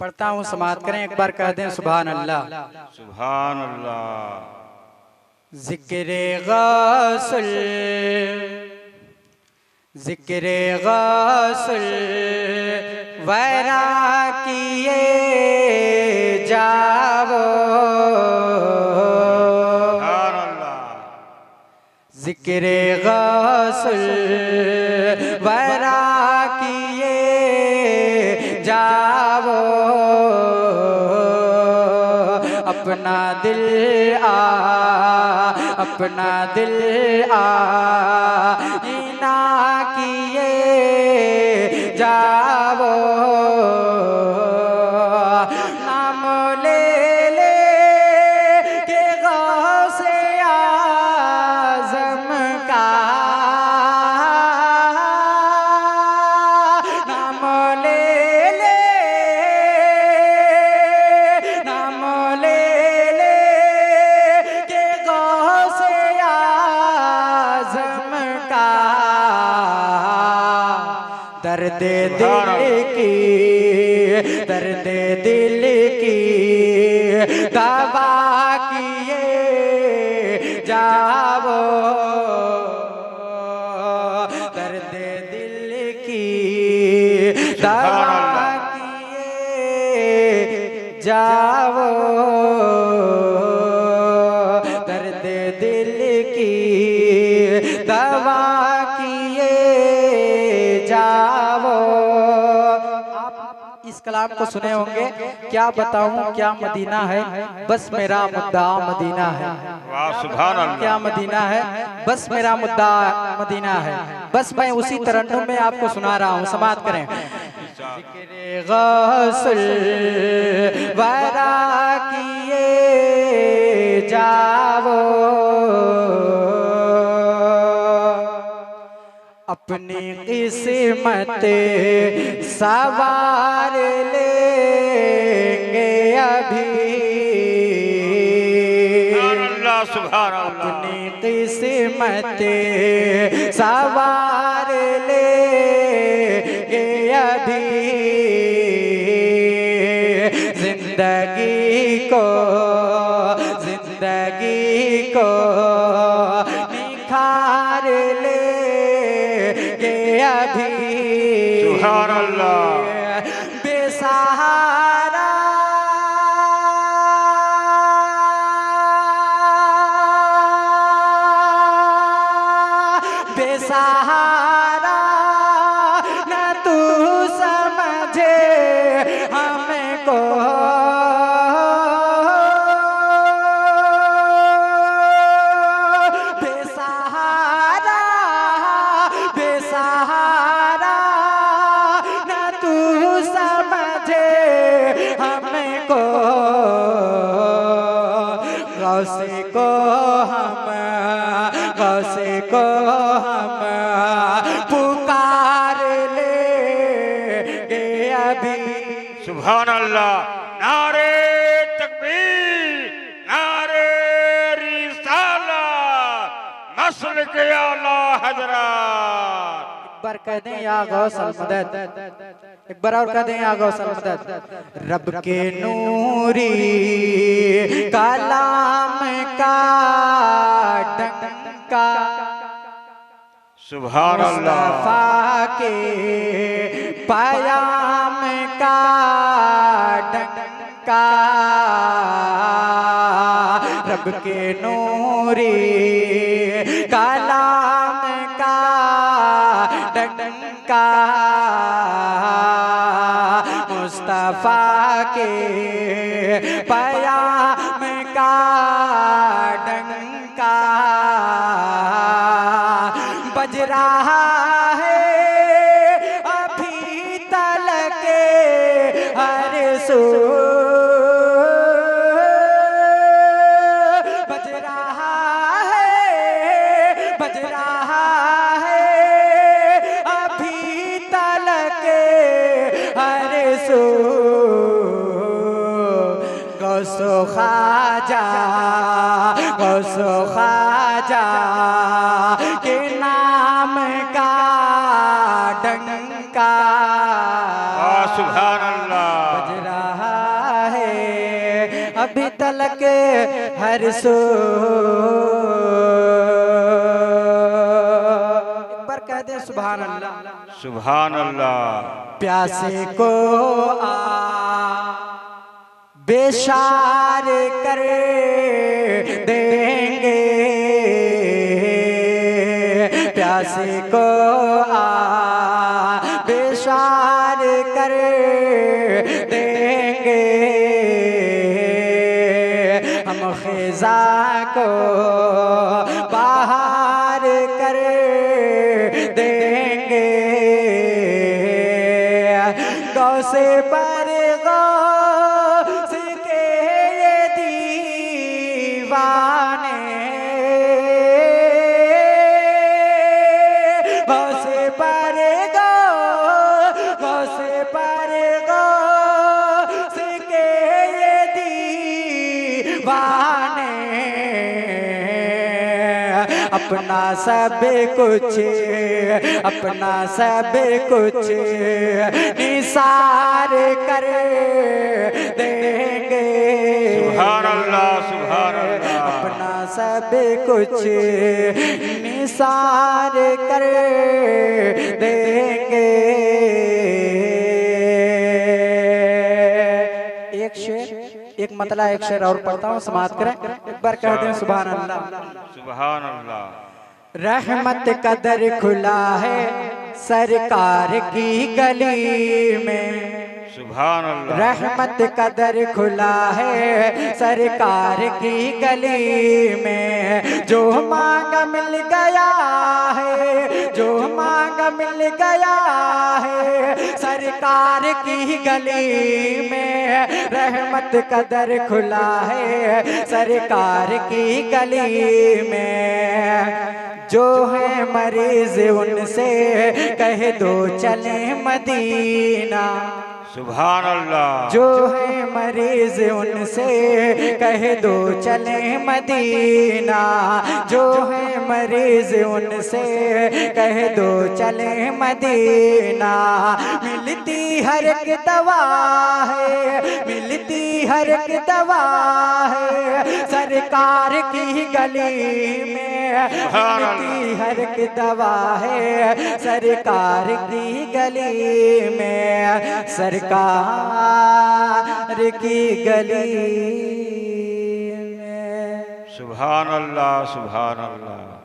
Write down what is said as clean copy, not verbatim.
पढ़ता हूँ, समाप्त करें। एक बार कह दें सुभान अल्लाह। सुभान अल्लाह। जिक्रे गौसल, जिक्रे गौसल वैरा किए जाओ। सुभान अल्लाह। जिक्रे गौसल वैरा किए जाओ। अपना दिल अपना दिल इना किए जाओ। नाम ले ले के गौसे आज़म का, नाम ले ले, नाम ले ले के गौसे आज़म का। दर्द दिल की, दर्द दिल की दवा किए जाओ। दर्द दिल की दवा किए जाओ। दर्द दिल की दवा किए जाओ। आप इस कलाम को सुने होंगे। क्या बताऊं क्या मदीना है, बस मेरा मुद्दा मदीना है। वाह सुभान अल्लाह। क्या मदीना है, बस मेरा मुद्दा मदीना है। बस मैं उसी तरन्नुम में आपको सुना रहा हूँ, समाप्त करें। जिक्रे गौसल वरा किए जाओ। अपनी किस्मत सवार लेंगे अभी। सुभान अल्लाह। सुभान अल्लाह। अपनी किस्मत सवार लेंगे अभी। जिंदगी को, जिंदगी को निखार लेंगे अभी। सुभान अल्लाह। बेसहारा बेसहारा न तू समझे हमको। बेसहारा बेसहारा न तू समझे हमको। गौसे को हम, गौसे को हम पुकार लेंगे अभी। सुभान अल्लाह। नारे तकबीर, नारे रिसालत, मसलक आला हजरत। एक बार कह दें या गौसल मदद। एक बार और कह दें या गौसल मदद। रब के नूरी कलाम का डंका, सुभान अल्लाह। मुस्तफा के पयाम का डंका। रब के नूरी कलाम का डंका। मुस्तफा के पयाम का डंका। बज रहा है अभी तलक हर सू। बज रहा है, बज रहा है अभी तलक हर सू। गौसो ख्वाजा, गौसो ख्वाजा के नाम का डंका। सुभान अल्लाह। बज रहा के हर सो। एक बार कह दे सुभान अल्लाह। सुभान अल्लाह। प्यासे को आ बेशार कर देंगे, प्यासे को आ बेशार कर देंगे, हम खिज़ा को बाहर कर देंगे, गौसे पर गौस के ये दीवाने, गौसे पर गौसे पर गौस के ये दीवाने, अपना सब कुछ अपना सब कुछ निसार कर देंगे। सुभान अल्लाह। सुभान अल्लाह। अपना सब कुछ निसार कर देंगे। एक शेर एक मतला एक शेर और पढ़ता हूँ, समाप्त करें। एक बार कह दें सुभान अल्लाह। सुभान अल्लाह। रहमत का दर खुला है सरकार की गली में, सुभान अल्लाह। रहमत का दर खुला है सरकार की गली में, जो मांगा मिल गया है, जो मांगा मिल गया है सरकार की गली में, रहमत का दर खुला है सरकार की गली में, जो है मरीज उनसे कह दो चले मदीना, सुभान अल्लाह। जो है मरीज उनसे कह दो चले मदीना, जो है मरीज उनसे कह दो चले मदीना, मिलती हर एक दवा है, मिलती हर एक दवा है सरकार की गली में, मिलती हर एक दवा है सरकार की गली में, सरकार की गली में। सुभान अल्लाह। सुभान अल्लाह।